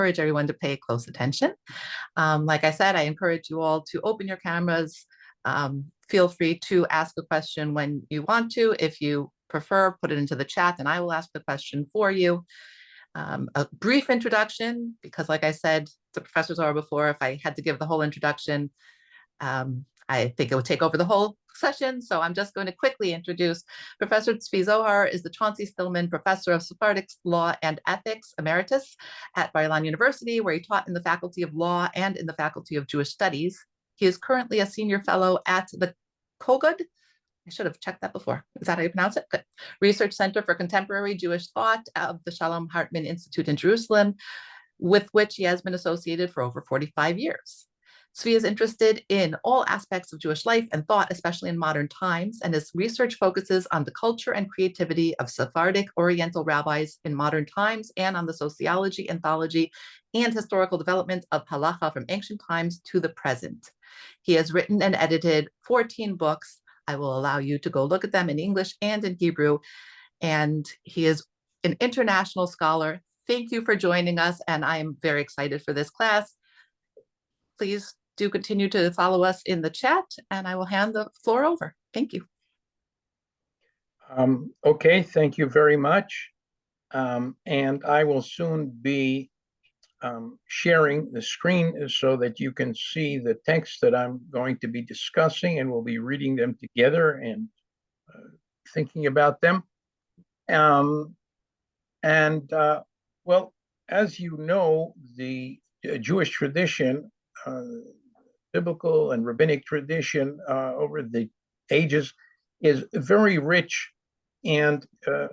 encourage everyone to pay close attention. Like I said, I encourage you all to open your cameras. Feel free to ask a question when you want to. If you prefer, put it into the chat and I will ask the question for you. A brief introduction, because like I said, the professors are before, if I had to give the whole introduction, I think it would take over the whole session. So I'm just going to quickly introduce Professor Zvi Zohar is the Chauncey Stillman Professor of Sephardic Law and Ethics, emeritus at Bar Ilan University, where he taught in the Faculty of Law and in the Faculty of Jewish Studies. He is currently a senior fellow at the Kogod, I should have checked that before. Is that how you pronounce it? Good. Research Center for Contemporary Jewish Thought of the Shalom Hartman Institute in Jerusalem, with which he has been associated for over 45 years. Zvi is interested in all aspects of Jewish life and thought, especially in modern times, and his research focuses on the culture and creativity of Sephardic Oriental rabbis in modern times and on the sociology, anthology, and historical development of halacha from ancient times to the present. He has written and edited 14 books. I will allow you to go look at them in English and in Hebrew, and he is an international scholar. Thank you for joining us, and I am very excited for this class. Please do continue to follow us in the chat, and I will hand the floor over. Thank you. Okay, thank you very much. And I will soon be sharing the screen so that you can see the text that I'm going to be discussing, and we'll be reading them together and thinking about them. Well, as you know, the Jewish tradition, biblical and rabbinic tradition over the ages is very rich and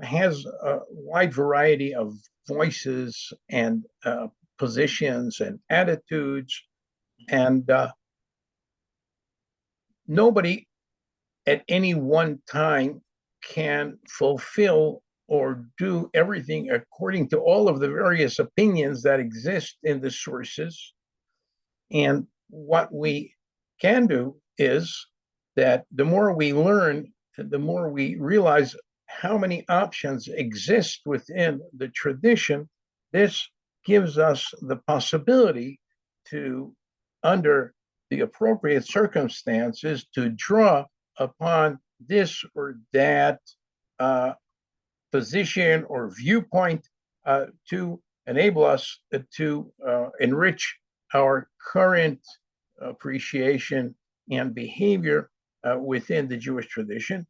has a wide variety of voices and positions and attitudes, and nobody at any one time can fulfill or do everything according to all of the various opinions that exist in the sources. And what we can do is that the more we learn, the more we realize how many options exist within the tradition. This gives us the possibility to, under the appropriate circumstances, to draw upon this or that position or viewpoint to enable us to enrich our current appreciation and behavior within the Jewish tradition.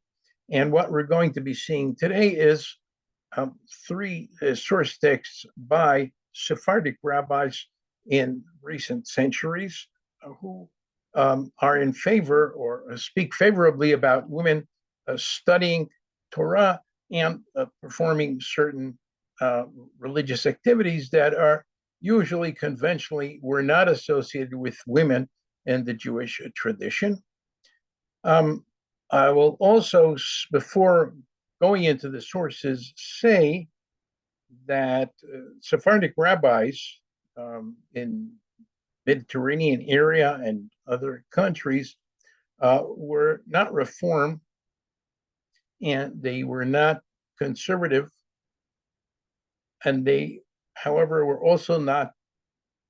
And what we're going to be seeing today is three source texts by Sephardic rabbis in recent centuries who are in favor or speak favorably about women studying Torah and performing certain religious activities that are usually conventionally were not associated with women in the Jewish tradition. I will also, before going into the sources, say that Sephardic rabbis in Mediterranean area and other countries were not Reform, and they were not conservative, and they, however, were also not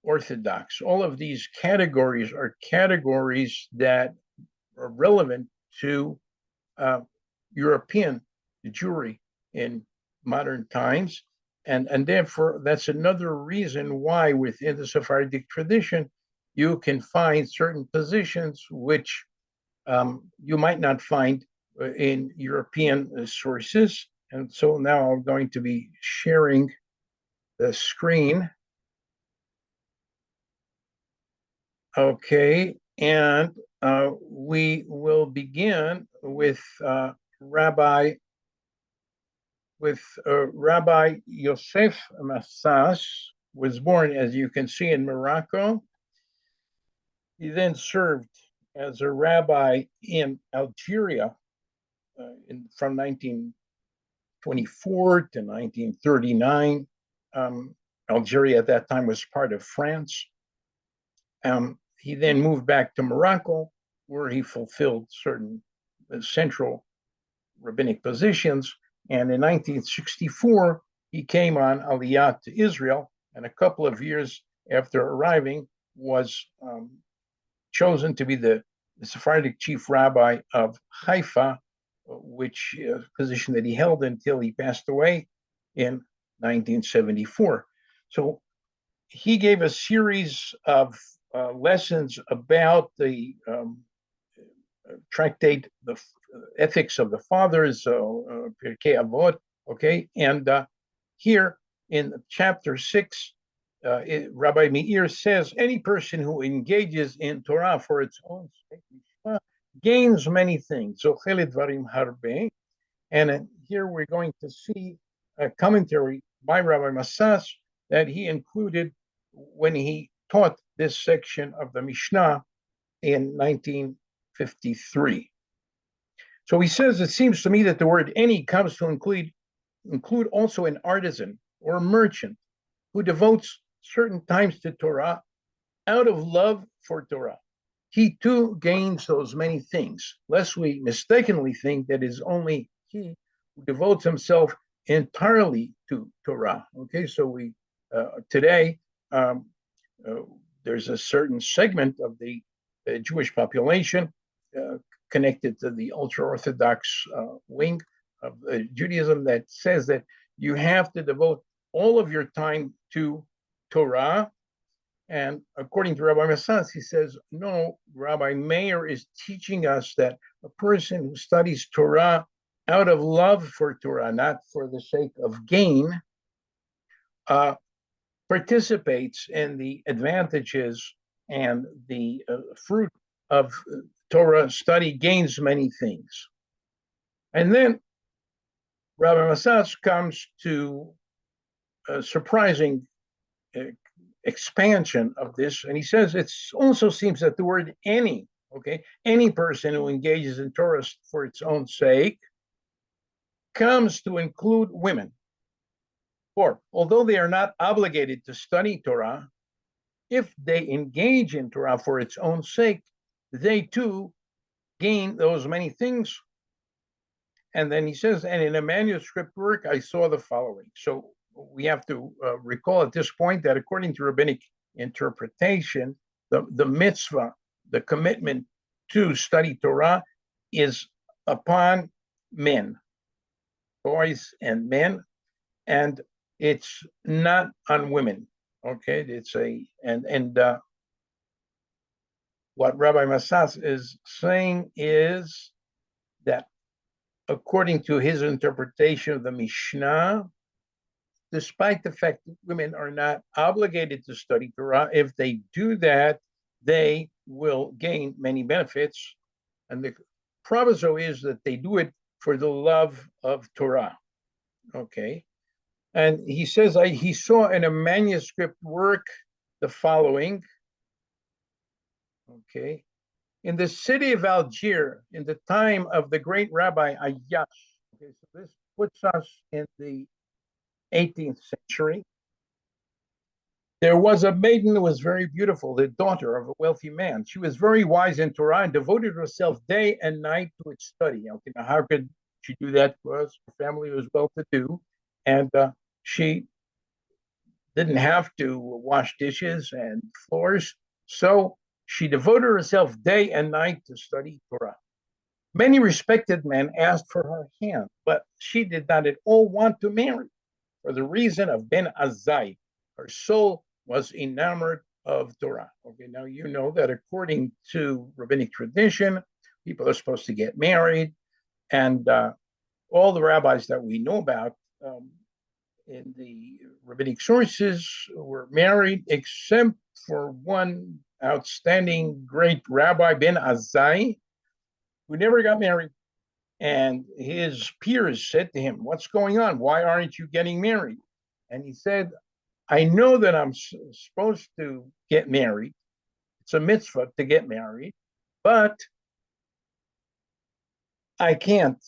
Orthodox. All of these categories are categories that are relevant to European Jewry in modern times. And therefore, that's another reason why within the Sephardic tradition, you can find certain positions which you might not find in European sources. And so now I'm going to be sharing the screen. Okay, and we will begin with Rabbi Yosef Massas, was born, as you can see, in Morocco. He then served as a rabbi in Algeria from 1924 to 1939. Algeria at that time was part of France. He then moved back to Morocco, where he fulfilled certain central rabbinic positions. And in 1964, he came on Aliyah to Israel and a couple of years after arriving was chosen to be the Sephardic chief rabbi of Haifa, which position that he held until he passed away in 1974. So he gave a series of lessons about the tractate, the ethics of the fathers, Pirkei Avot, okay? And here in chapter 6, Rabbi Meir says, any person who engages in Torah for its own sake gains many things. Zochelet dvarim harbe. And here we're going to see a commentary by Rabbi Massas that he included when he taught this section of the Mishnah in 1953. So he says, it seems to me that the word any comes to include also an artisan or a merchant who devotes certain times to Torah out of love for Torah. He too gains those many things, lest we mistakenly think that it's only he who devotes himself entirely to Torah. Okay, so we today there's a certain segment of the Jewish population connected to the ultra-Orthodox wing of Judaism that says that you have to devote all of your time to Torah. And according to Rabbi Massas, he says, no, Rabbi Meir is teaching us that a person who studies Torah out of love for Torah, not for the sake of gain, participates in the advantages and the fruit of Torah study, gains many things. And then Rabbi Massas comes to a surprising expansion of this, and he says it also seems that the word any, okay, any person who engages in Torah for its own sake comes to include women. For although they are not obligated to study Torah, if they engage in Torah for its own sake, they too gain those many things. And then he says, and in a manuscript work, I saw the following. So we have to recall at this point that according to rabbinic interpretation, the mitzvah, the commitment to study Torah is upon men, boys and men, and it's not on women. Okay, it's what Rabbi Massas is saying is that according to his interpretation of the Mishnah, despite the fact that women are not obligated to study Torah, if they do that, they will gain many benefits. And the proviso is that they do it for the love of Torah. Okay. And he says, he saw in a manuscript work the following. Okay. In the city of Algiers, in the time of the great Rabbi Ayyash, okay, so this puts us in the 18th century, there was a maiden who was very beautiful, the daughter of a wealthy man. She was very wise in Torah and devoted herself day and night to its study. Okay, now how could she do that? Because her family was well-to-do, and she didn't have to wash dishes and floors, so she devoted herself day and night to study Torah. Many respected men asked for her hand, but she did not at all want to marry for the reason of Ben Azai. Her soul was enamored of Torah. Okay, now you know that according to rabbinic tradition, people are supposed to get married, and all the rabbis that we know about in the rabbinic sources were married, except for one outstanding great rabbi, Ben Azai, who never got married. And his peers said to him, what's going on? Why aren't you getting married? And he said, I know that I'm supposed to get married. It's a mitzvah to get married, but I can't.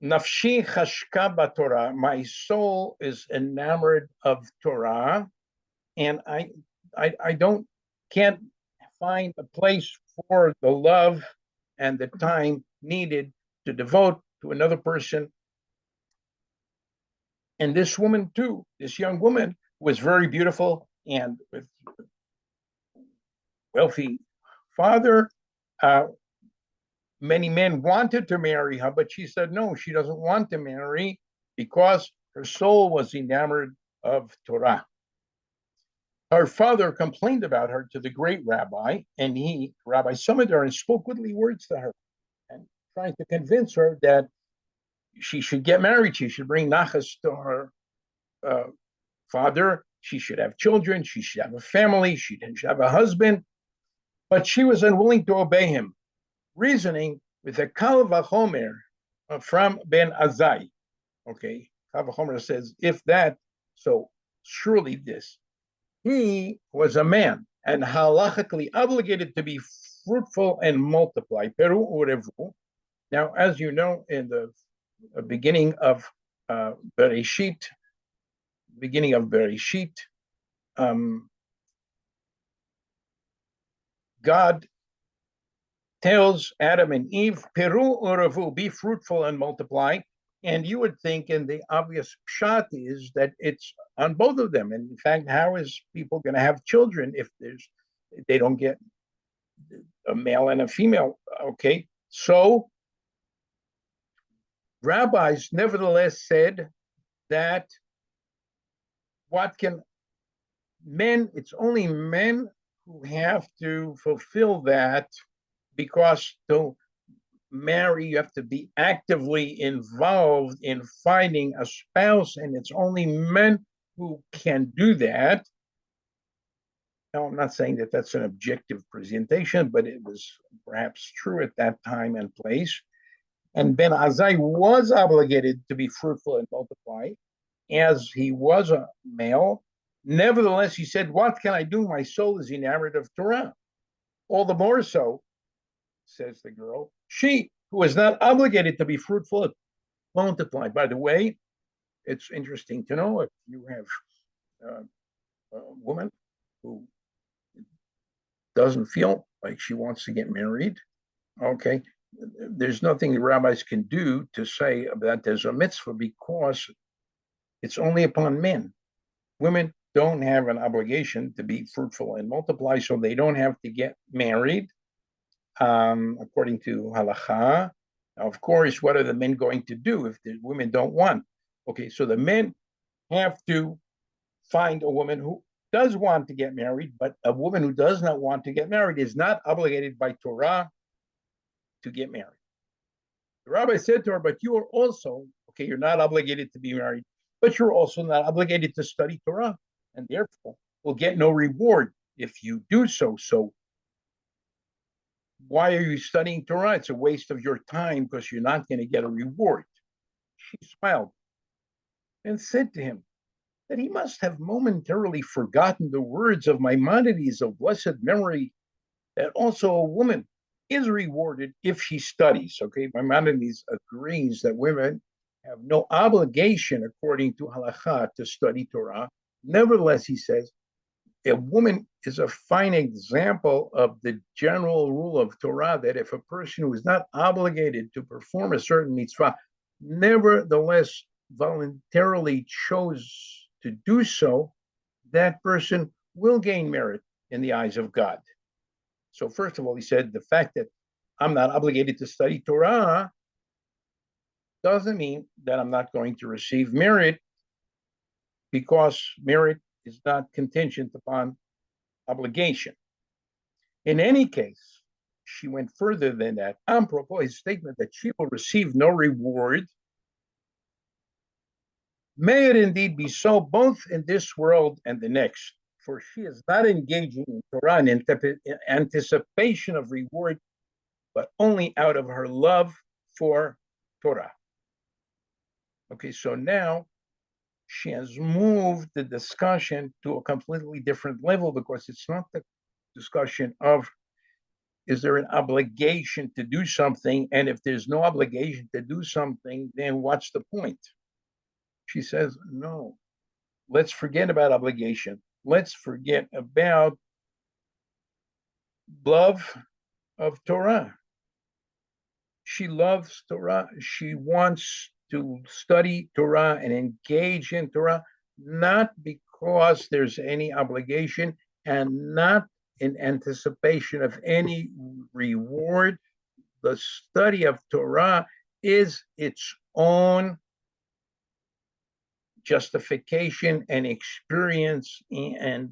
Nafshi chashka b'Torah, my soul is enamored of Torah, and I can't find a place for the love and the time needed to devote to another person. And this woman too, this young woman, was very beautiful and with wealthy father. Many men wanted to marry her, but she said no, she doesn't want to marry because her soul was enamored of Torah. Her father complained about her to the great rabbi, and Rabbi summoned her and spoke goodly words to her, and trying to convince her that she should get married. She should bring nachas to her father. She should have children. She should have a family. She should have a husband. But she was unwilling to obey him, reasoning with a kal vachomer from Ben Azai. Okay, kal vachomer says, if that, so surely this. He was a man and halachically obligated to be fruitful and multiply. Peru urevu. Now, as you know, in the beginning of Bereshit, God tells Adam and Eve, Peru urevu, be fruitful and multiply. And you would think, and the obvious pshat is that it's on both of them. And in fact, how is people going to have children if they don't get a male and a female? Okay, so rabbis nevertheless said that it's only men who have to fulfill that, because to marry, you have to be actively involved in finding a spouse, and it's only men who can do that. Now, I'm not saying that that's an objective presentation, but it was perhaps true at that time and place. And Ben Azai was obligated to be fruitful and multiply, as he was a male. Nevertheless, he said, what can I do? My soul is enamored of Torah. All the more so, says the girl, she who is not obligated to be fruitful and multiply. By the way, it's interesting to know if you have a woman who doesn't feel like she wants to get married, okay, there's nothing the rabbis can do to say that there's a mitzvah, because it's only upon men. Women don't have an obligation to be fruitful and multiply, so they don't have to get married, according to halacha. Now, of course, what are the men going to do if the women don't want? Okay, so the men have to find a woman who does want to get married, but a woman who does not want to get married is not obligated by Torah to get married. The rabbi said to her, but you are also, okay, you're not obligated to be married, but you're also not obligated to study Torah, and therefore will get no reward if you do so. So why are you studying Torah? It's a waste of your time because you're not going to get a reward. She smiled and said to him that he must have momentarily forgotten the words of Maimonides of blessed memory, that also a woman is rewarded if she studies. Okay, Maimonides agrees that women have no obligation, according to halacha, to study Torah. Nevertheless, he says, a woman is a fine example of the general rule of Torah, that if a person who is not obligated to perform a certain mitzvah, nevertheless voluntarily chose to do so, that person will gain merit in the eyes of God. So first of all, he said, the fact that I'm not obligated to study Torah doesn't mean that I'm not going to receive merit, because merit is not contingent upon obligation. In any case, she went further than that. Apropos his statement that she will receive no reward, may it indeed be so both in this world and the next, for she is not engaging in Torah in anticipation of reward, but only out of her love for Torah. Okay, so now she has moved the discussion to a completely different level, because it's not the discussion of, is there an obligation to do something? And if there's no obligation to do something, then what's the point? She says, no, let's forget about obligation. Let's forget about love of Torah. She loves Torah. She wants to study Torah and engage in Torah, not because there's any obligation and not in anticipation of any reward. The study of Torah is its own justification and experience, and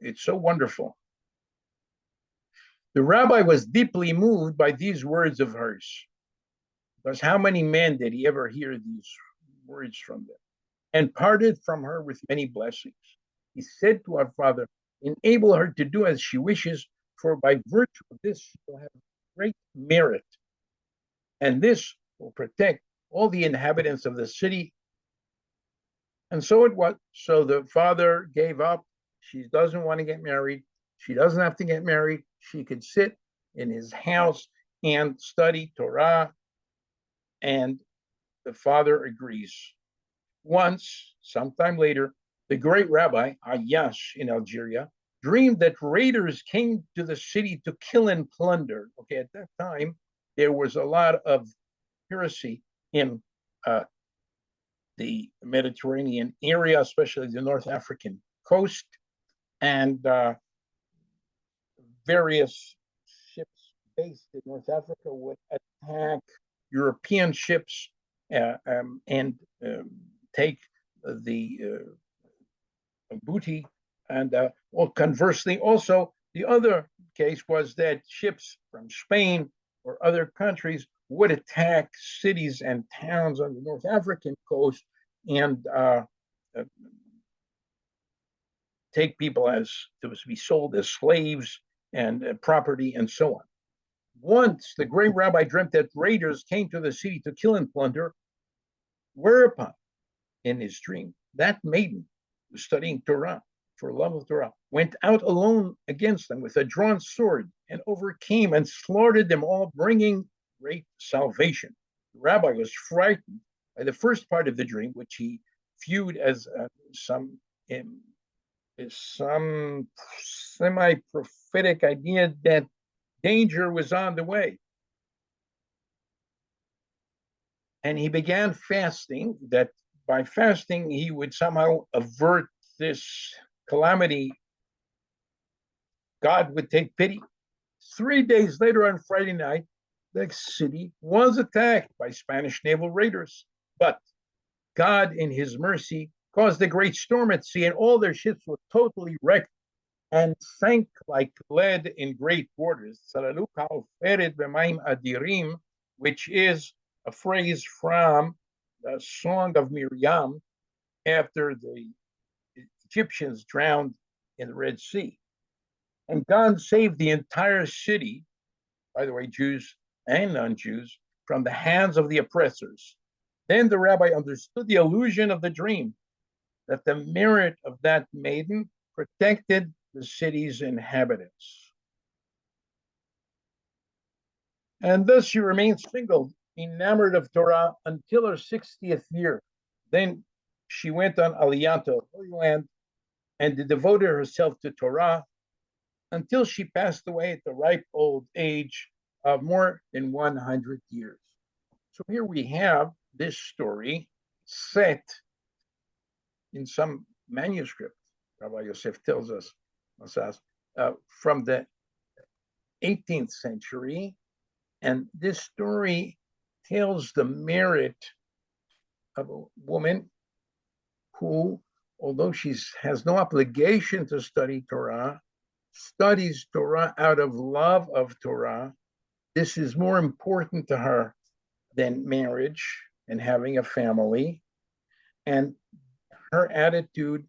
it's so wonderful. The rabbi was deeply moved by these words of hers, because how many men did he ever hear these words from them? And parted from her with many blessings. He said to our father, enable her to do as she wishes, for by virtue of this she will have great merit, and this will protect all the inhabitants of the city. And so it was. So the father gave up. She doesn't want to get married. She doesn't have to get married. She could sit in his house and study Torah. And the father agrees. Once, sometime later, the great rabbi, Ayash in Algeria, dreamed that raiders came to the city to kill and plunder. Okay, at that time, there was a lot of piracy in the Mediterranean area, especially the North African coast, and various ships based in North Africa would attack European ships and take the booty. And well, conversely, also, the other case was that ships from Spain or other countries would attack cities and towns on the North African coast and take people as to be sold as slaves and property and so on. Once the great rabbi dreamt that raiders came to the city to kill and plunder, whereupon, in his dream, that maiden was studying Torah for love of Torah, went out alone against them with a drawn sword and overcame and slaughtered them all, bringing great salvation. The rabbi was frightened by the first part of the dream, which he viewed as some semi-prophetic idea that danger was on the way. And he began fasting, that by fasting he would somehow avert this calamity. God would take pity. 3 days later, on Friday night, the city was attacked by Spanish naval raiders. But God, in his mercy, caused a great storm at sea, and all their ships were totally wrecked and sank like lead in great waters. Which is a phrase from the Song of Miriam after the Egyptians drowned in the Red Sea. And God saved the entire city, by the way, Jews and non-Jews, from the hands of the oppressors. Then the rabbi understood the illusion of the dream, that the merit of that maiden protected the city's inhabitants. And thus she remained single, enamored of Torah, until her 60th year. Then she went on Aliyah to Holy Land and devoted herself to Torah until she passed away at the ripe old age of more than 100 years. So here we have this story set in some manuscript, Rabbi Yosef tells us, from the 18th century. And this story tells the merit of a woman who, although she has no obligation to study Torah, studies Torah out of love of Torah. This is more important to her than marriage and having a family. And her attitude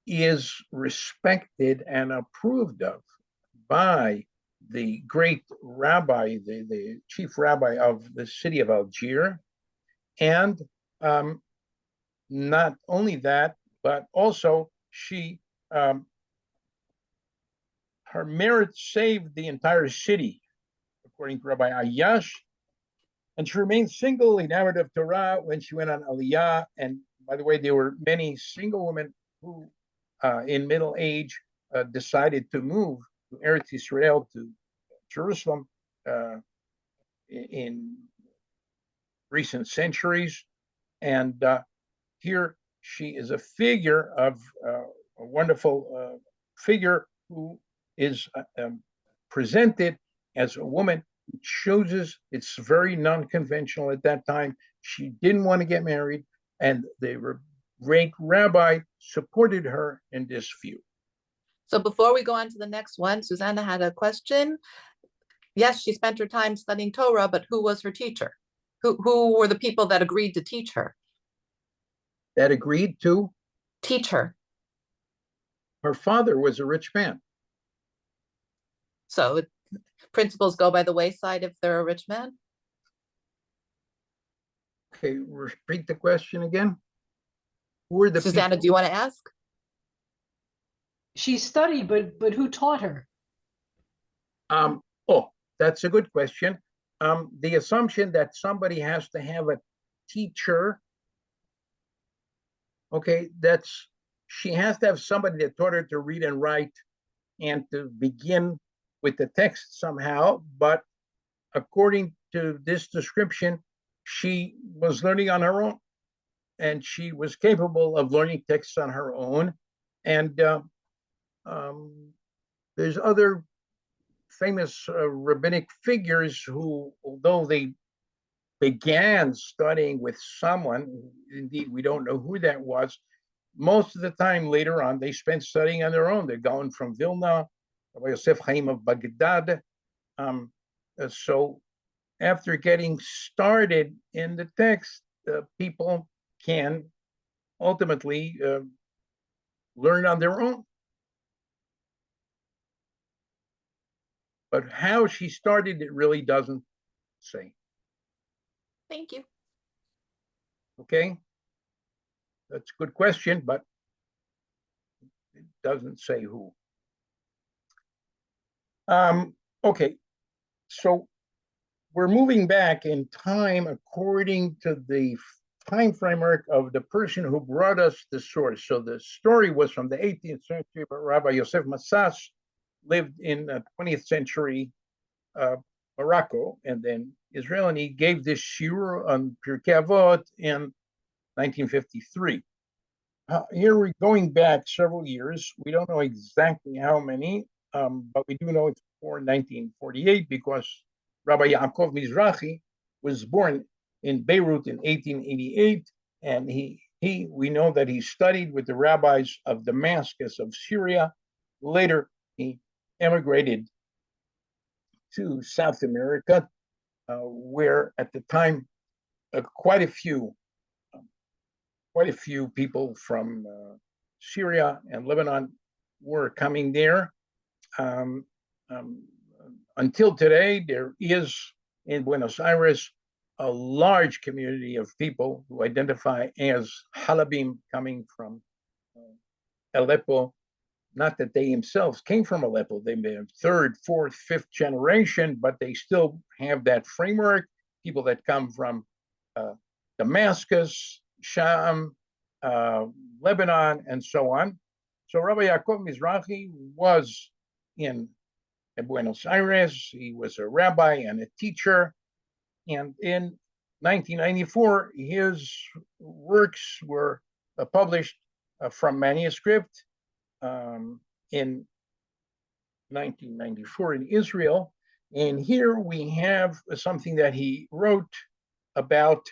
is respected and approved of by the great rabbi, the chief rabbi of the city of Algiers. And not only that, but also she, her merit saved the entire city, according to Rabbi Ayash. And she remained single, enamored of Torah when she went on Aliyah. And by the way, there were many single women who, in middle age, decided to move to Eretz Israel, to Jerusalem, in recent centuries. And here She is a figure of a wonderful figure who is presented as a woman who chooses. It's very non-conventional at that time. She didn't want to get married, and the great rabbi supported her in this view. So before we go on to the next one, Susanna had a question. Yes, she spent her time studying Torah, but who was her teacher? Who were the people that agreed to teach her? That agreed to teach her. Her father was a rich man. So principles go by the wayside if they're a rich man? Okay, repeat the question again. Who were the Susanna, people? do you want to ask? She studied, but who taught her? Oh, that's a good question. The assumption that somebody has to have a teacher, okay, she has to have somebody that taught her to read and write and to begin with the text somehow. But according to this description, she was learning on her own, and she was capable of learning texts on her own. And there's other famous rabbinic figures who, although they began studying with someone, indeed we don't know who that was, most of the time later on they spent studying on their own. They're going from Vilna, Rabbi Yosef Chaim of Baghdad. So after getting started in the text, people can ultimately learn on their own. But how she started, it really doesn't say. Thank you. Okay, that's a good question, but it doesn't say who. Okay, so we're moving back in time according to the time framework of the person who brought us the source. So the story was from the 18th century, but Rabbi Yosef Massas lived in 20th century Morocco and then Israel, and he gave this shiur on Pirkei Avot in 1953. Here we're going back several years. We don't know exactly how many, but we do know it's before 1948 because Rabbi Yaakov Mizrahi was born in Beirut in 1888, and we know that he studied with the rabbis of Damascus of Syria. Later, he emigrated to South America, where at the time quite a few people from Syria and Lebanon were coming there. Until today, there is in Buenos Aires a large community of people who identify as Halabim coming from Aleppo. Not that they themselves came from Aleppo, they may have third, fourth, fifth generation, but they still have that framework. People that come from Damascus, Sham, Lebanon, and so on. So Rabbi Yaakov Mizrahi was in Buenos Aires. He was a rabbi and a teacher. And in 1994, his works were published from manuscript in 1994 in Israel. And here we have something that he wrote about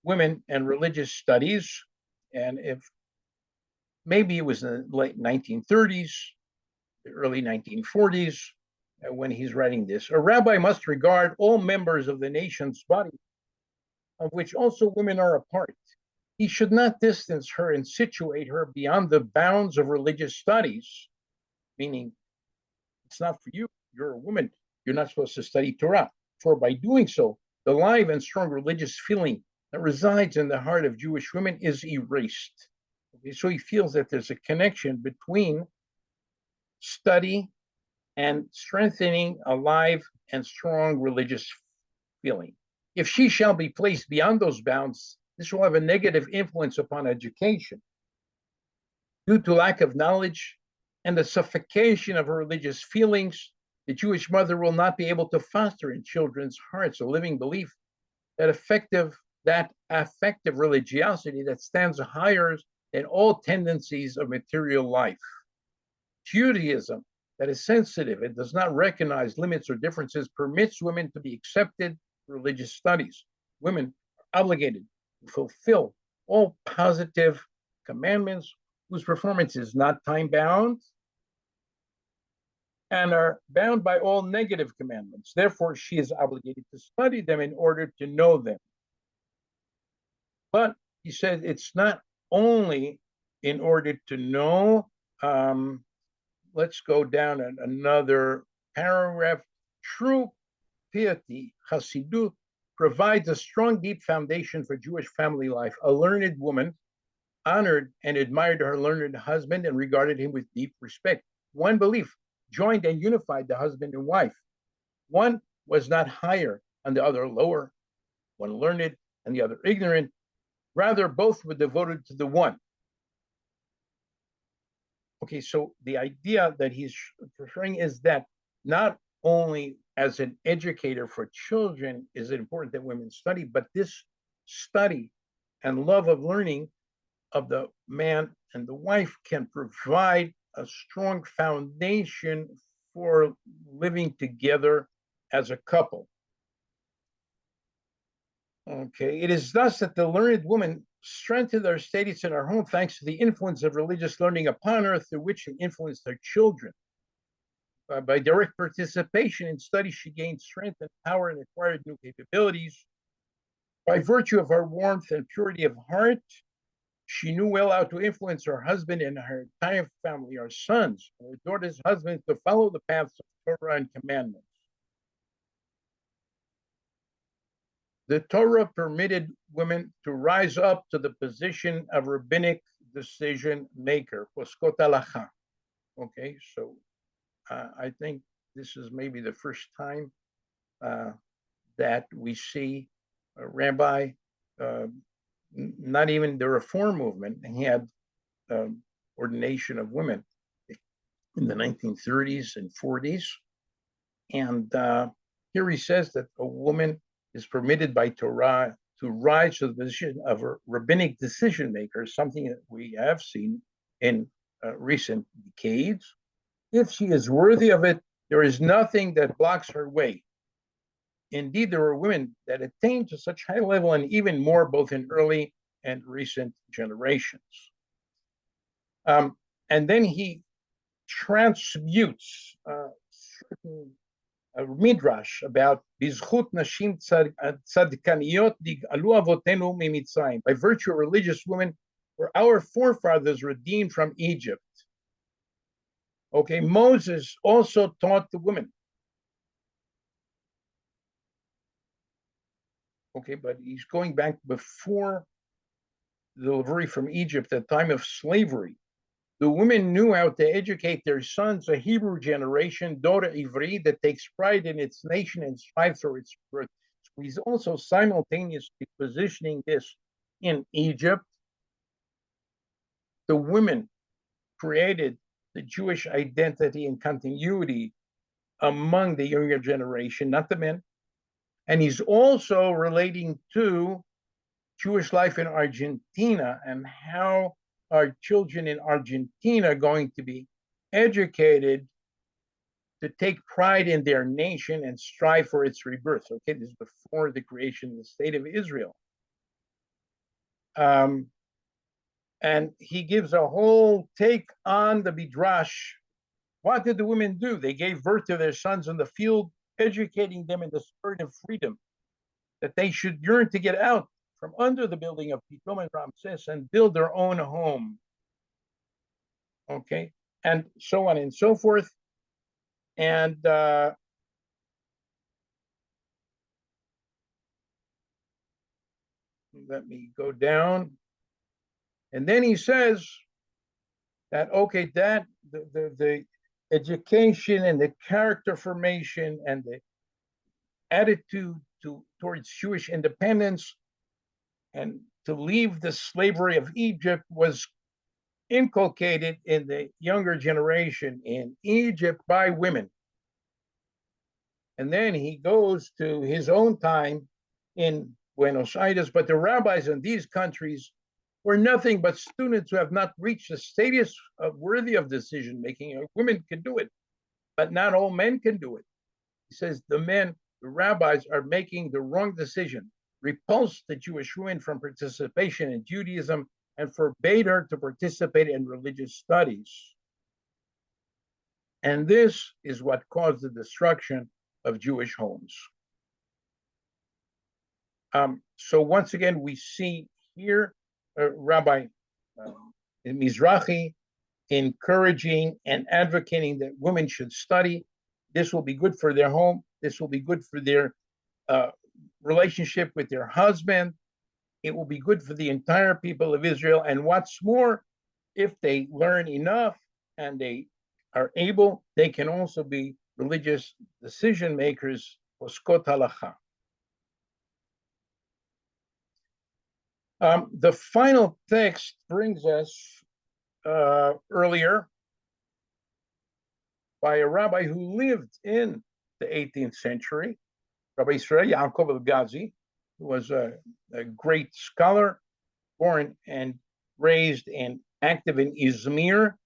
women and religious studies. And if maybe it was in the late 1930s, the early 1940s, when he's writing this. A rabbi must regard all members of the nation's body, of which also women are a part. He should not distance her and situate her beyond the bounds of religious studies, meaning it's not for you, you're a woman, you're not supposed to study Torah. For by doing so, the live and strong religious feeling that resides in the heart of Jewish women is erased. Okay, so he feels that there's a connection between study and strengthening a live and strong religious feeling. If she shall be placed beyond those bounds, this will have a negative influence upon education. Due to lack of knowledge and the suffocation of her religious feelings, the Jewish mother will not be able to foster in children's hearts a living belief that effective that affective religiosity that stands higher than all tendencies of material life. Judaism, that is sensitive and does not recognize limits or differences, permits women to be accepted for religious studies. Women are obligated to fulfill all positive commandments whose performance is not time-bound and are bound by all negative commandments. Therefore, she is obligated to study them in order to know them. But he said it's not only in order to know. Let's go down at another paragraph. True piety, Hasidut, provides a strong, deep foundation for Jewish family life. A learned woman honored and admired her learned husband and regarded him with deep respect. One belief joined and unified the husband and wife. One was not higher and the other lower, one learned and the other ignorant. Rather, both were devoted to the one. Okay, so the idea that he's referring is that not only as an educator for children is it important that women study, but this study and love of learning of the man and the wife can provide a strong foundation for living together as a couple. Okay, it is thus that the learned woman strengthened her status in her home thanks to the influence of religious learning upon her, through which she influenced her children. By direct participation in study, she gained strength and power and acquired new capabilities. By virtue of her warmth and purity of heart, she knew well how to influence her husband and her entire family, her sons, and her daughter's husbands, to follow the paths of Torah and commandments. The Torah permitted women to rise up to the position of rabbinic decision maker, poskot halacha. Okay, so I think this is maybe the first time that we see a rabbi, not even the Reform movement, had ordination of women in the 1930s and 40s. And here he says that a woman is permitted by Torah to rise to the position of a rabbinic decision maker, something that we have seen in recent decades. If she is worthy of it, there is nothing that blocks her way. Indeed, there are women that attain to such high level and even more, both in early and recent generations. And then he transmutes certain midrash about bizchut nashim tzadkaniyot dig'alu avotenu mimitzrayim. By virtue of religious women, were our forefathers redeemed from Egypt. Okay, Moses also taught the women. Okay, but he's going back before the delivery from Egypt, at the time of slavery. The women knew how to educate their sons, a Hebrew generation, Dora Ivri, that takes pride in its nation and strives for its birth. So he's also simultaneously positioning this in Egypt. The women created the Jewish identity and continuity among the younger generation, not the men. And he's also relating to Jewish life in Argentina and how are children in Argentina going to be educated to take pride in their nation and strive for its rebirth. Okay, this is before the creation of the state of Israel. And he gives a whole take on the Midrash. What did the women do? They gave birth to their sons in the field, educating them in the spirit of freedom, that they should yearn to get out from under the building of Pitom and Ramses and build their own home. Okay, and so on and so forth. And let me go down. And then he says that, okay, that the education and the character formation and the attitude towards Jewish independence and to leave the slavery of Egypt was inculcated in the younger generation in Egypt by women. And then he goes to his own time in Buenos Aires, but the rabbis in these countries were nothing but students who have not reached a status worthy of decision making. Women can do it, but not all men can do it. He says the rabbis are making the wrong decision, repulsed the Jewish woman from participation in Judaism, and forbade her to participate in religious studies. And this is what caused the destruction of Jewish homes. So once again, we see here Rabbi Mizrahi encouraging and advocating that women should study. This will be good for their home. This will be good for their relationship with their husband. It will be good for the entire people of Israel. And what's more, if they learn enough and they are able, they can also be religious decision makers, oskot halacha. The final text brings us earlier by a rabbi who lived in the 18th century, Rabbi Israel Yaakov el-Ghazi, who was a great scholar, born and raised and active in Izmir,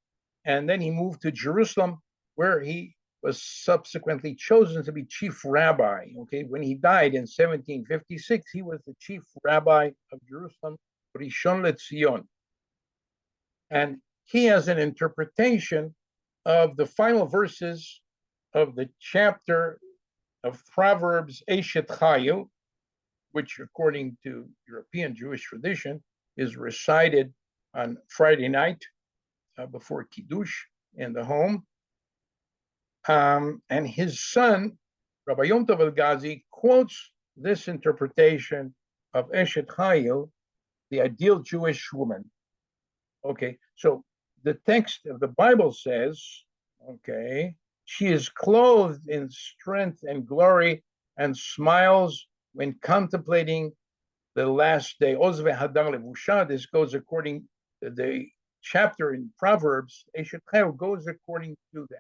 and then he moved to Jerusalem, where he was subsequently chosen to be chief rabbi. Okay, when he died in 1756, he was the chief rabbi of Jerusalem, Rishon LeZion. And he has an interpretation of the final verses of the chapter of Proverbs Eshet Chayil, which according to European Jewish tradition is recited on Friday night before Kiddush in the home. And his son, Rabbi Yom Tov el-Ghazi, quotes this interpretation of Eshet Chayil, the ideal Jewish woman. Okay, so the text of the Bible says, okay, she is clothed in strength and glory and smiles when contemplating the last day. Ozve hadar levusha. This goes according to the chapter in Proverbs. Eshet Chayil goes according to the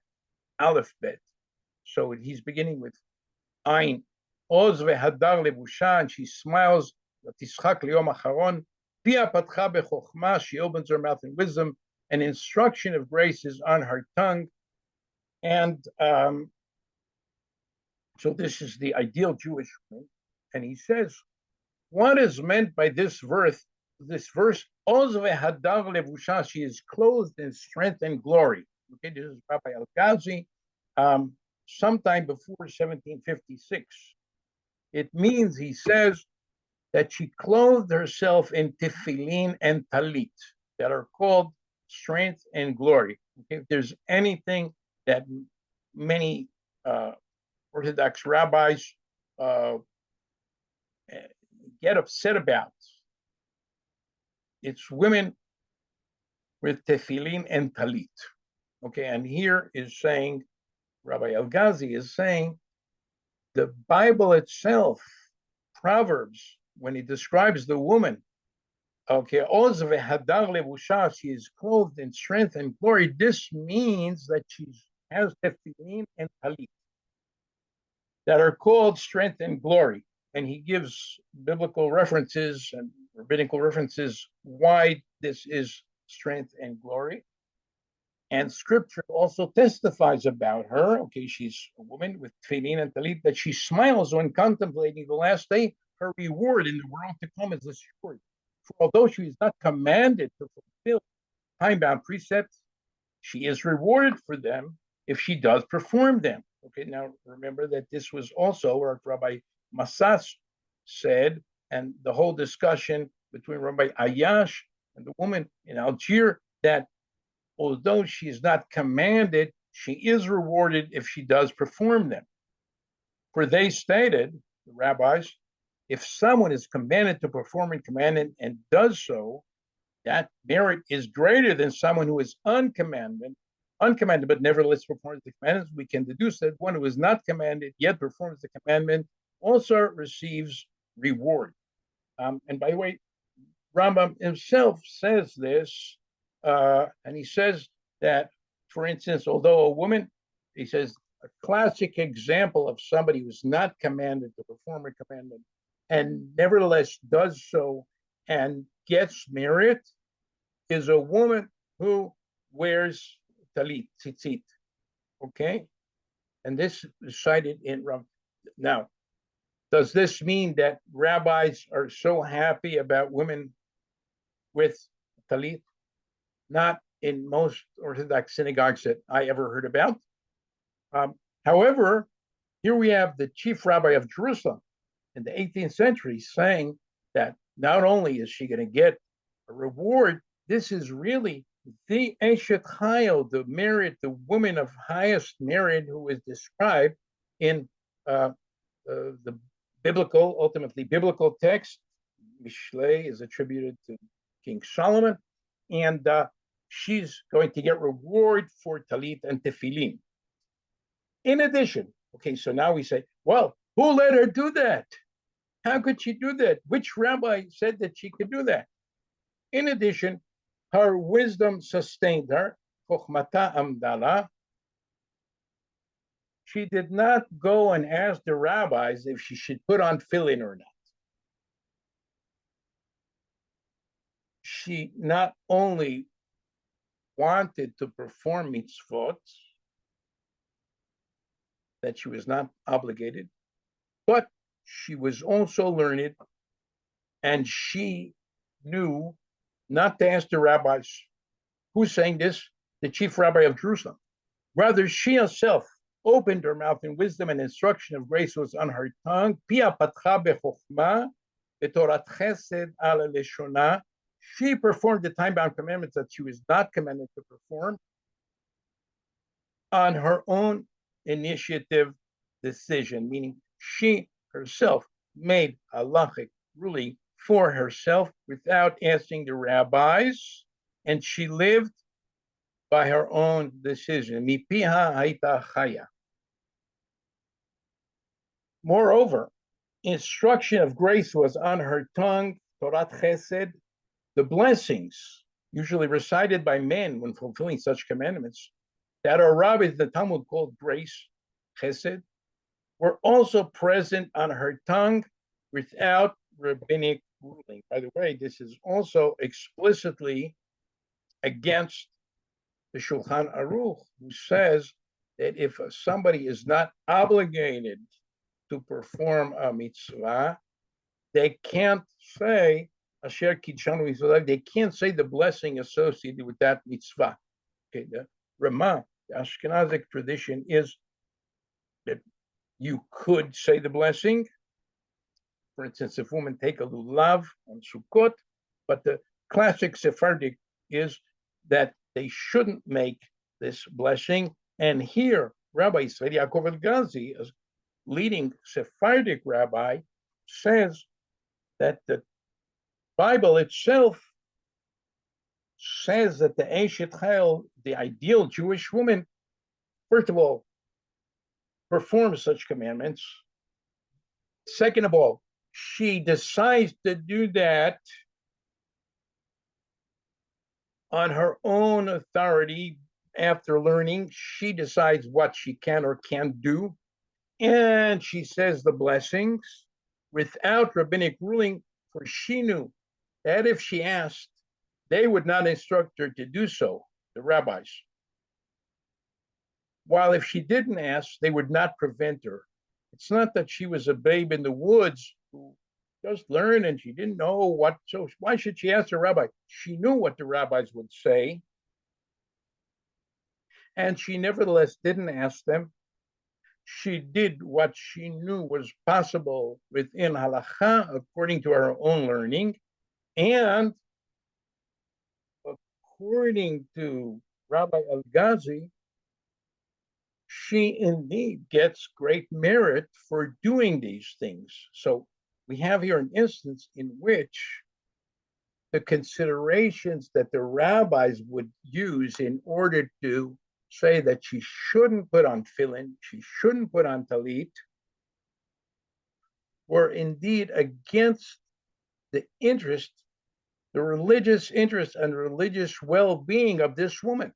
Aleph Bet. So he's beginning with Ayin. Ozve hadar levusha, and she smiles. V'tischak liyom acharon. Pia patcha bechokhma. She opens her mouth in wisdom. An instruction of grace is on her tongue. And so this is the ideal Jewish woman. And he says, what is meant by this verse? Ozve hadar levusha, she is clothed in strength and glory. Okay, this is Rabbi el-Ghazi, sometime before 1756. It means, he says, that she clothed herself in tefillin and talit, that are called strength and glory. Okay, if there's anything that many Orthodox rabbis get upset about, it's women with tefillin and talit. Okay, and here is saying, Rabbi el-Ghazi is saying, the Bible itself, Proverbs, when it describes the woman, okay, ozve hadar levusha, she is clothed in strength and glory. This means that she has tefillin and talit that are called strength and glory. And he gives biblical references and rabbinical references why this is strength and glory. And scripture also testifies about her. Okay, she's a woman with tefillin and talit, that she smiles when contemplating the last day. Her reward in the world to come is assured. For although she is not commanded to fulfill time-bound precepts, she is rewarded for them if she does perform them. Okay, now remember that this was also what Rabbi Massas said, and the whole discussion between Rabbi Ayash and the woman in Algiers, that although she is not commanded, she is rewarded if she does perform them. For they stated, the rabbis, if someone is commanded to perform a commandment and does so, that merit is greater than someone who is uncommanded, but nevertheless performs the commandments. We can deduce that one who is not commanded yet performs the commandment also receives reward. And by the way, Rambam himself says this, and he says that, for instance, although a woman, he says, a classic example of somebody who's not commanded to perform a commandment and nevertheless does so and gets merit is a woman who wears talit, tzitzit, okay? And this is cited in Rav. Now, does this mean that rabbis are so happy about women with talit? Not in most Orthodox synagogues that I ever heard about. However, here we have the chief rabbi of Jerusalem in the 18th century saying that not only is she going to get a reward, this is really the Eshet Chayil, the merit, the woman of highest merit who is described in the biblical, ultimately biblical text. Mishlei is attributed to King Solomon, and she's going to get reward for talit and tefillin. In addition, okay, so now we say, well, who let her do that? How could she do that? Which rabbi said that she could do that? In addition, her wisdom sustained her. Chokhmata amdala. She did not go and ask the rabbis if she should put on tefillin or not. She not only wanted to perform mitzvot that she was not obligated, but she was also learned, and she knew not to ask the rabbis. Who's saying this? The chief rabbi of Jerusalem. Rather, she herself opened her mouth in wisdom, and instruction of grace was on her tongue. Pia patcha bechokma, betorat chesed ala leshona. She performed the time-bound commandments that she was not commanded to perform on her own initiative decision, meaning she herself made halachic ruling for herself without asking the rabbis, and she lived by her own decision. Mipiha haita chaya. Moreover, instruction of grace was on her tongue, Torat Chesed, the blessings usually recited by men when fulfilling such commandments that our rabbis, the Talmud called grace, Chesed, were also present on her tongue without rabbinic ruling. By the way, this is also explicitly against the Shulchan Aruch, who says that if somebody is not obligated to perform a mitzvah, they can't say Asher Kidshanu Yisrael. They can't say the blessing associated with that mitzvah. Okay, the Ramah, the Ashkenazic tradition is that you could say the blessing. For instance, if women take a lulav on Sukkot, but the classic Sephardic is that they shouldn't make this blessing. And here, Rabbi Yisrael Yaakov el-Gazi, a leading Sephardic rabbi, says that the Bible itself says that the Eshet Chayil, the ideal Jewish woman, first of all, performs such commandments. Second of all, she decides to do that on her own authority. After learning, she decides what she can or can't do, and she says the blessings without rabbinic ruling, for she knew that if she asked, they would not instruct her to do so, the rabbis. While if she didn't ask, they would not prevent her. It's not that she was a babe in the woods who just learned and she didn't know what, so why should she ask the rabbi? She knew what the rabbis would say, and she nevertheless didn't ask them. She did what she knew was possible within halacha, according to her own learning, and according to Rabbi El-Ghazi, she indeed gets great merit for doing these things. So we have here an instance in which the considerations that the rabbis would use in order to say that she shouldn't put on tefillin, she shouldn't put on talit, were indeed against the interest, the religious interest and religious well-being of this woman.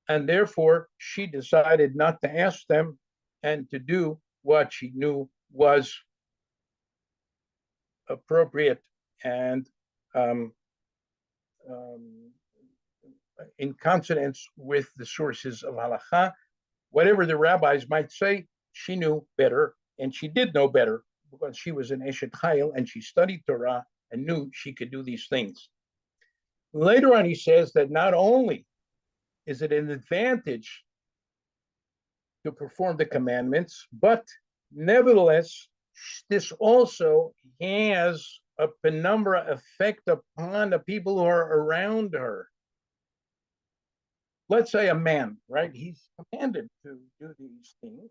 And therefore, she decided not to ask them and to do what she knew was appropriate and in consonance with the sources of halakha. Whatever the rabbis might say, she knew better, and she did know better because she was an Eshet Chayil and she studied Torah and knew she could do these things. Later on, he says that not only is it an advantage to perform the commandments, but nevertheless, this also has a penumbra effect upon the people who are around her. Let's say a man, right? He's commanded to do these things.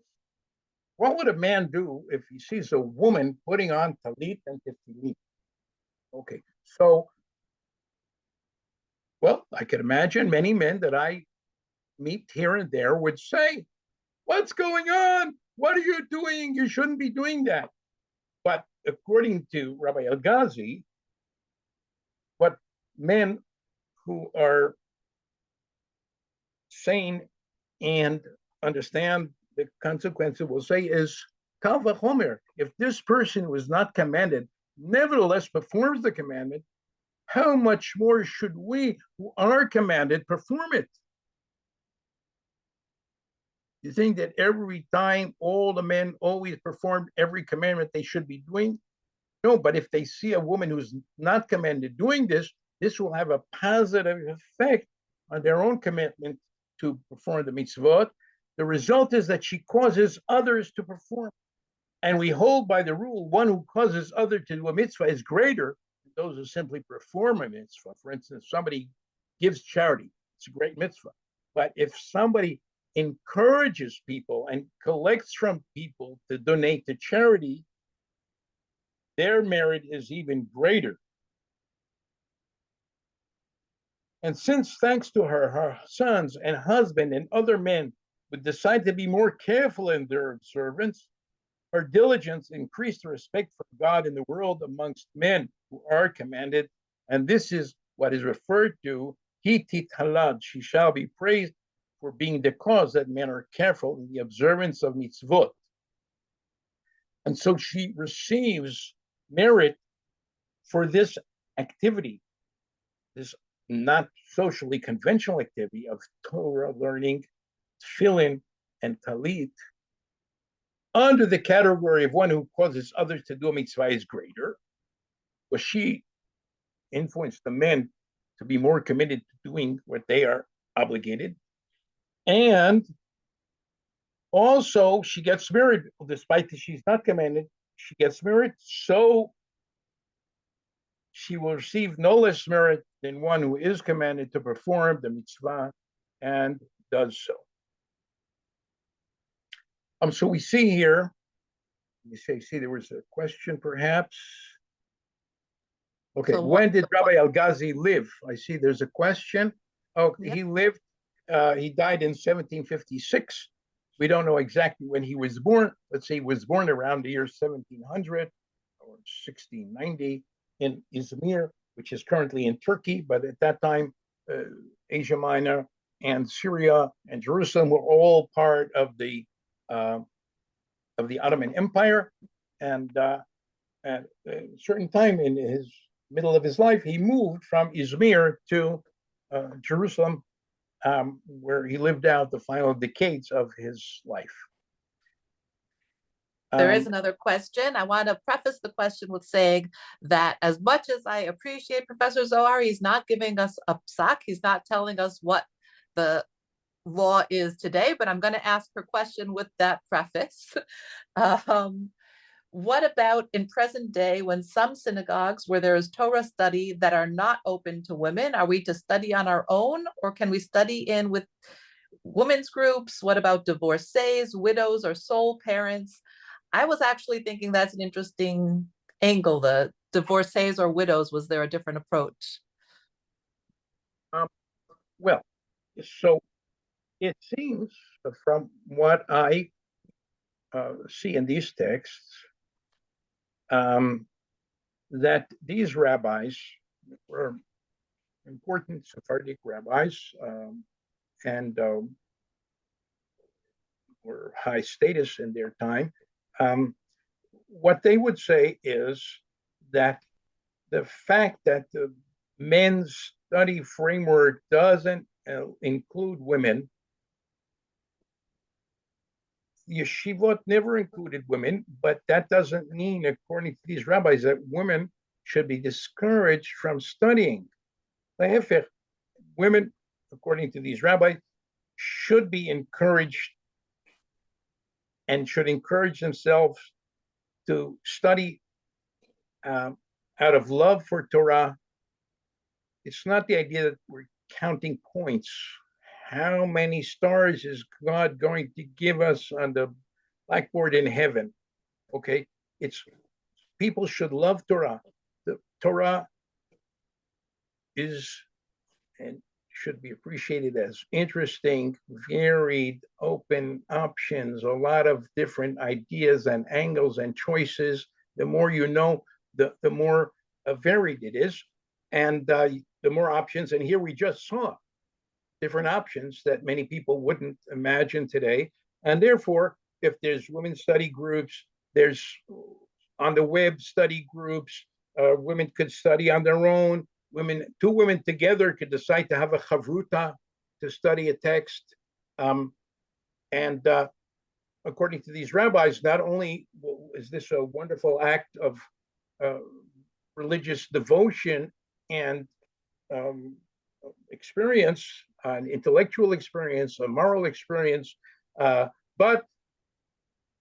What would a man do if he sees a woman putting on talit and tefillin? Okay, so, well, I can imagine many men that I meet here and there would say, "What's going on? What are you doing? You shouldn't be doing that." But according to Rabbi El-Ghazi, what men who are sane and understand the consequences will say is, Kal v'chomer, if this person was not commanded, nevertheless performs the commandment, how much more should we who are commanded perform it? You think that every time all the men always perform every commandment they should be doing? No, but if they see a woman who's not commanded doing this, this will have a positive effect on their own commitment to perform the mitzvot. The result is that she causes others to perform. And we hold by the rule, one who causes others to do a mitzvah is greater than those who simply perform a mitzvah. For instance, somebody gives charity, it's a great mitzvah. But if somebody encourages people and collects from people to donate to charity, their merit is even greater. And since, thanks to her, her sons and husband and other men would decide to be more careful in their observance, her diligence increased respect for God in the world amongst men who are commanded. And this is what is referred to, Hitit halad, she shall be praised for being the cause that men are careful in the observance of mitzvot. And so she receives merit for this activity, this not socially conventional activity of Torah learning, tefillin, and talit, under the category of one who causes others to do a mitzvah is greater, but she influenced the men to be more committed to doing what they are obligated. And also, she gets merit, despite that she's not commanded, she gets merit, so she will receive no less merit than one who is commanded to perform the mitzvah and does so. So we see here, you see there was a question perhaps. Okay, so when did Rabbi El-Ghazi live? I see there's a question. Oh, yeah. He lived, he died in 1756. We don't know exactly when he was born. Let's say he was born around the year 1700 or 1690 in Izmir, which is currently in Turkey, but at that time, Asia Minor and Syria and Jerusalem were all part of the Ottoman Empire. And at a certain time in his middle of his life, he moved from Izmir to Jerusalem, where he lived out the final decades of his life. There is another question. I want to preface the question with saying that as much as I appreciate Professor Zohar, he's not giving us a psak. He's not telling us what the law is today, but I'm going to ask her question with that preface. What about in present day when some synagogues where there is Torah study that are not open to women, are we to study on our own or can we study in with women's groups? What about divorcees, widows, or sole parents? I was actually thinking that's an interesting angle, the divorcees or widows. Was there a different approach? Well, so it seems from what I see in these texts that these rabbis were important Sephardic rabbis and were high status in their time. What they would say is that the fact that the men's study framework doesn't include women, yeshivot never included women, but that doesn't mean, according to these rabbis, that women should be discouraged from studying. Women, according to these rabbis, should be encouraged and should encourage themselves to study out of love for Torah. It's not the idea that we're counting points. How many stars is God going to give us on the blackboard in heaven? Okay, it's people should love Torah. The Torah is and should be appreciated as interesting, varied, open options, a lot of different ideas and angles and choices. The more you know, the more varied it is, and the more options. And here we just saw different options that many people wouldn't imagine today. And therefore, if there's women's study groups, there's on the web study groups, women could study on their own. Two women together could decide to have a chavruta to study a text. And according to these rabbis, not only is this a wonderful act of religious devotion and experience, an intellectual experience, a moral experience, but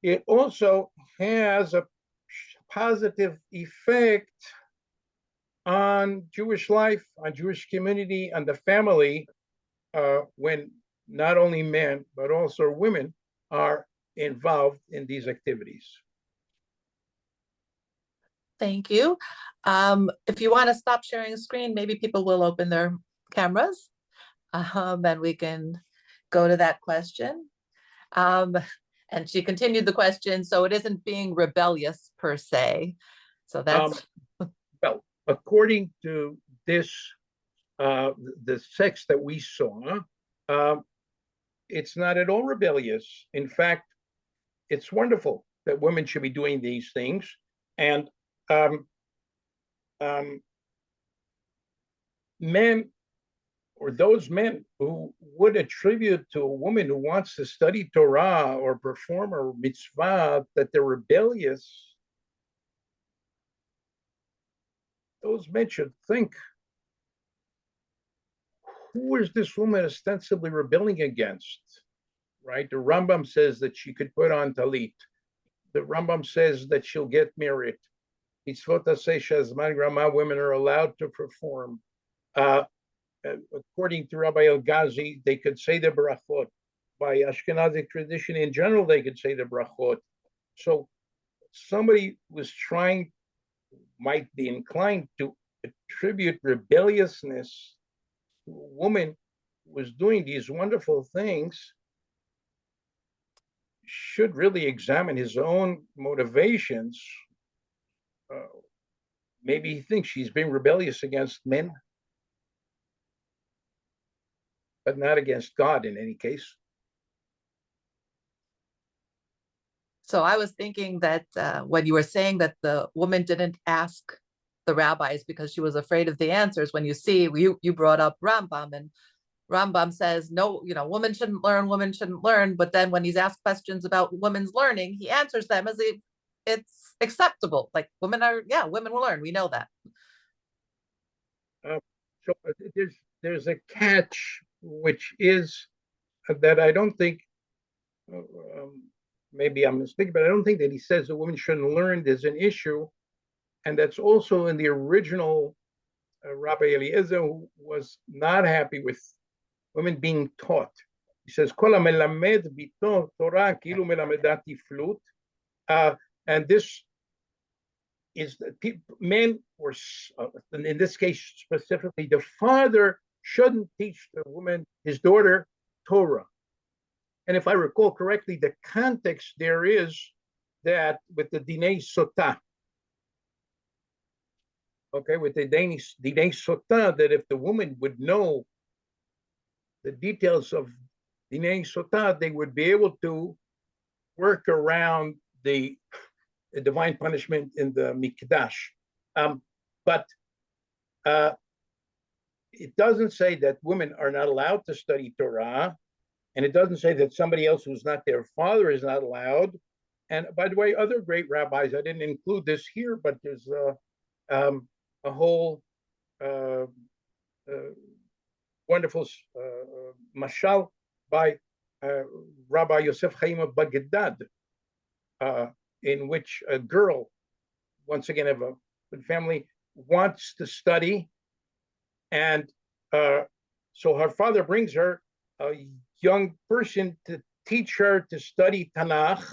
it also has a positive effect on Jewish life, on Jewish community, on the family, when not only men, but also women are involved in these activities. Thank you. If you want to stop sharing screen, maybe people will open their cameras, and we can go to that question. And she continued the question, so it isn't being rebellious per se. So that's... well, according to this, the text that we saw, it's not at all rebellious. In fact, it's wonderful that women should be doing these things. And men, or those men who would attribute to a woman who wants to study Torah or perform a mitzvah that they're rebellious, those men should think, who is this woman ostensibly rebelling against? Right? The Rambam says that she could put on talit. The Rambam says that she'll get married. Mitzvot aseh shazman grama, women are allowed to perform. According to Rabbi El-Ghazi, they could say the brachot. By Ashkenazi tradition in general, they could say the brachot. So somebody might be inclined to attribute rebelliousness to a woman who was doing these wonderful things, should really examine his own motivations. Maybe he thinks she's being rebellious against men, but not against God in any case. So I was thinking that when you were saying that the woman didn't ask the rabbis because she was afraid of the answers, when you see, you brought up Rambam, and Rambam says, no, women shouldn't learn. But then when he's asked questions about women's learning, he answers them as if it's acceptable. Like women will learn. We know that. So there's a catch, which is that I don't think, maybe I'm mistaken, but I don't think that he says that women shouldn't learn. There's an issue, and that's also in the original Rabbi Eliezer, who was not happy with women being taught. He says, Kol hamelamed bito Torah kilu melamedat tiflut. And this is the men, or in this case specifically, the father shouldn't teach the woman, his daughter, Torah. And if I recall correctly, the context there is that with the Dinei Sotah, okay, with the Dinei Sotah, that if the woman would know the details of Dinei Sotah, they would be able to work around the divine punishment in the Mikdash. But it doesn't say that women are not allowed to study Torah, and it doesn't say that somebody else who's not their father is not allowed. And by the way, other great rabbis, I didn't include this here, but there's a whole wonderful mashal by Rabbi Yosef Chaim of Baghdad, in which a girl, once again, of a good family, wants to study. And so her father brings her a young person to teach her to study Tanakh.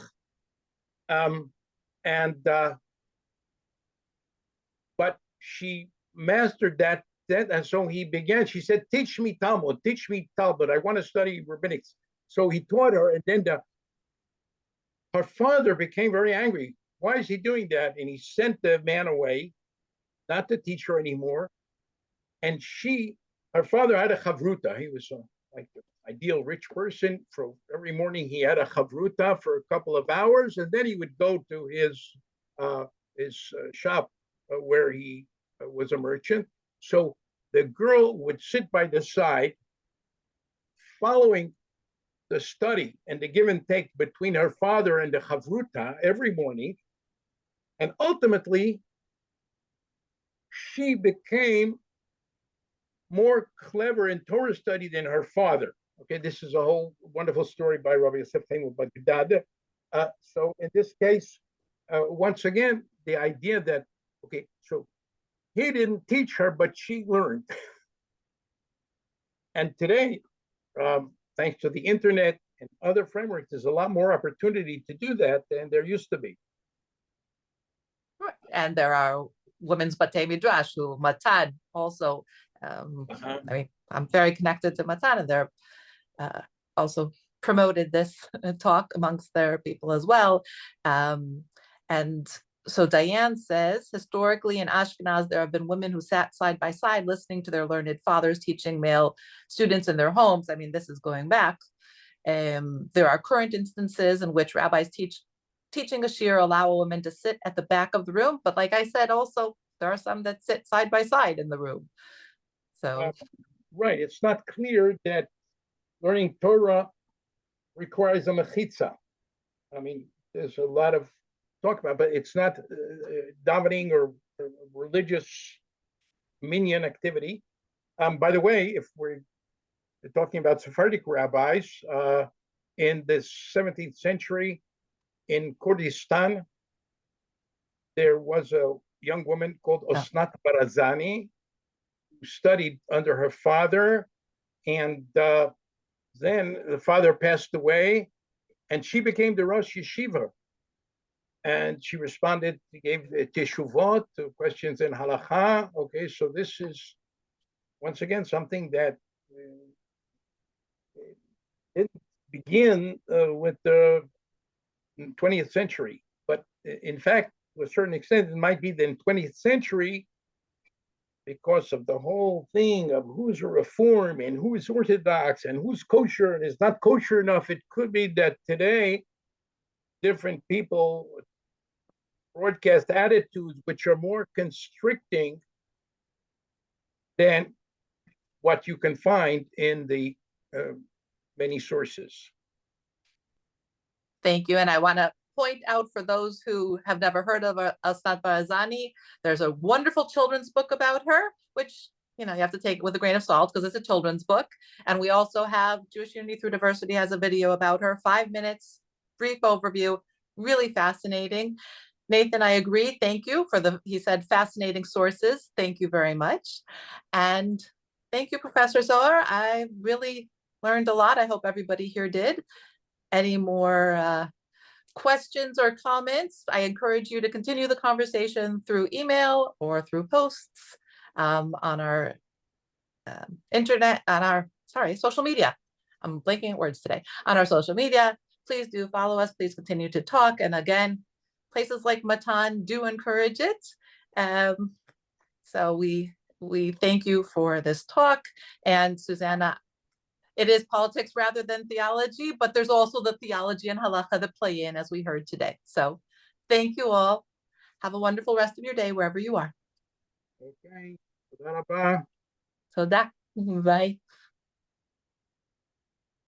But she mastered that, and so he began. She said, teach me Talmud, I want to study rabbinics. So he taught her, and then her father became very angry. Why is he doing that? And he sent the man away, not to teach her anymore. And her father had a chavruta. He was like the ideal rich person. For every morning he had a chavruta for a couple of hours, and then he would go to his shop where he was a merchant. So the girl would sit by the side, following the study and the give and take between her father and the chavruta every morning. And ultimately, she became more clever in Torah study than her father. Okay, this is a whole wonderful story by Rabbi Yosef Chaim of Baghdad. So in this case, once again, the idea that, okay, so he didn't teach her, but she learned. And today, thanks to the internet and other frameworks, there's a lot more opportunity to do that than there used to be. And there are women's Batei Midrash who Matad also. I mean, I'm very connected to Matad, and they're also promoted this talk amongst their people as well. And so Diane says, historically in Ashkenaz, there have been women who sat side by side listening to their learned fathers teaching male students in their homes. I mean, this is going back. There are current instances in which rabbis teaching a shir allow a woman to sit at the back of the room. But like I said, also, there are some that sit side by side in the room. So, right. It's not clear that learning Torah requires a mechitza. I mean, there's a lot of talk about, but it's not davening or religious minyan activity. By the way, if we're talking about Sephardic rabbis, in the 17th century in Kurdistan, there was a young woman called Osnat Barazani who studied under her father, and then the father passed away, and she became the Rosh Yeshiva. And she responded, she gave teshuvot to questions in halacha. Okay, so this is, once again, something that didn't begin with the 20th century. But in fact, to a certain extent, it might be the 20th century because of the whole thing of who's a reform and who is orthodox and who's kosher and is not kosher enough. It could be that today different people broadcast attitudes which are more constricting than what you can find in the many sources. Thank you. And I want to point out for those who have never heard of Osnat Barazani, there's a wonderful children's book about her, which, you know, you have to take with a grain of salt because it's a children's book. And we also have Jewish Unity Through Diversity has a video about her, 5 minutes, brief overview, really fascinating. Nathan, I agree. Thank you for he said fascinating sources. Thank you very much. And thank you, Professor Zohar. I really learned a lot. I hope everybody here did. Any more questions or comments? I encourage you to continue the conversation through email or through posts on our internet, on our, social media. I'm blanking at words today. On our social media, please do follow us. Please continue to talk. And again, places like Matan do encourage it. So we thank you for this talk. And Susanna, it is politics rather than theology, but there's also the theology and halacha that play in, as we heard today. So thank you all. Have a wonderful rest of your day wherever you are. Okay. Toda rabah. So that, bye.